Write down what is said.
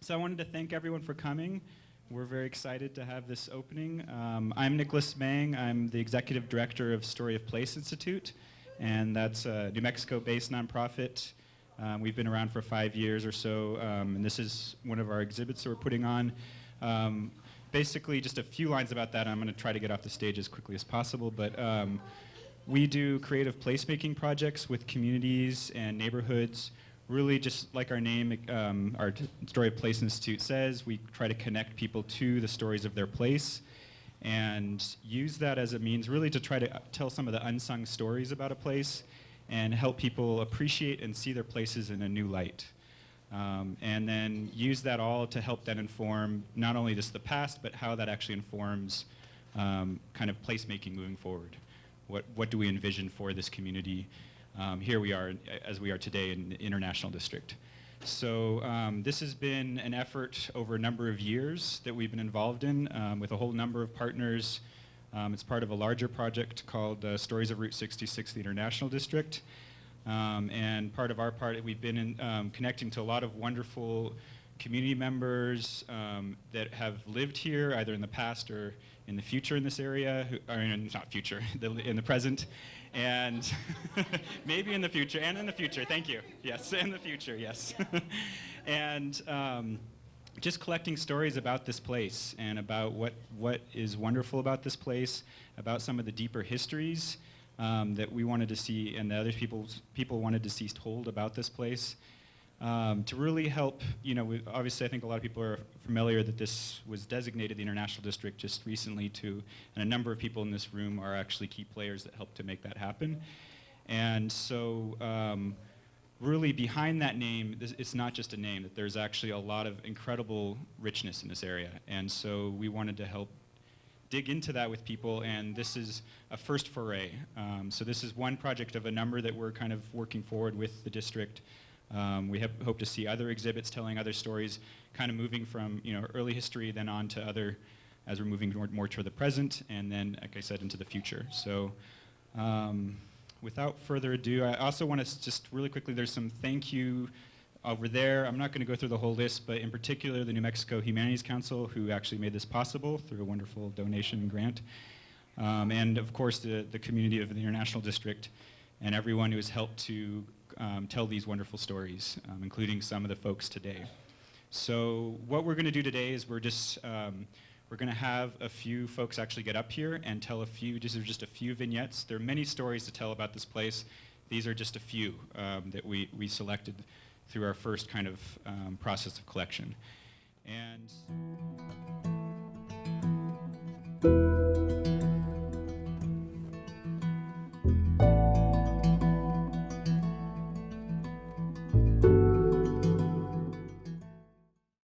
So I wanted to thank everyone for coming. We're very excited to have this opening. I'm Nicholas Mang. I'm the Executive Director of Story of Place Institute, and that's a New Mexico-based nonprofit. We've been around for 5 years or so, and this is one of our exhibits that we're putting on. Basically, just a few lines about that. I'm going to try to get off the stage as quickly as possible, but we do creative placemaking projects with communities and neighborhoods. Really, just like our name, our Story of Place Institute says, we try to connect people to the stories of their place and use that as a means really to try to tell some of the unsung stories about a place and help people appreciate and see their places in a new light. And then use that all to help then inform not only just the past, but how that actually informs kind of placemaking moving forward. What do we envision for this community? Here we are, as we are today in the International District. So this has been an effort over a number of years that we've been involved in with a whole number of partners. It's part of a larger project called Stories of Route 66, the International District. And part of our part, we've been in, connecting to a lot of wonderful community members that have lived here, either in the past or in the future in this area, not future, in the present, and maybe in the future, and in the future, thank you. Yes, in the future, yes. And just collecting stories about this place and about what is wonderful about this place, about some of the deeper histories that we wanted to see and the other people wanted to see told about this place. To really help, obviously I think a lot of people are familiar that this was designated the International District just recently and a number of people in this room are actually key players that helped to make that happen. And so really behind that name, it's not just a name, that there's actually a lot of incredible richness in this area. And so we wanted to help dig into that with people, and this is a first foray. So this is one project of a number that we're kind of working forward with the district. We hope to see other exhibits telling other stories, kind of moving from early history then on to other, as we're moving more toward the present, and then, like I said, into the future. So without further ado, I also want to just really quickly, there's some thank you over there. I'm not going to go through the whole list, but in particular the New Mexico Humanities Council, who actually made this possible through a wonderful donation and grant. And of course the community of the International District and everyone who has helped to tell these wonderful stories, including some of the folks today. So what we're going to do today is we're going to have a few folks actually get up here and tell these are just a few vignettes. There are many stories to tell about this place. These are just a few that we selected through our first kind of process of collection. And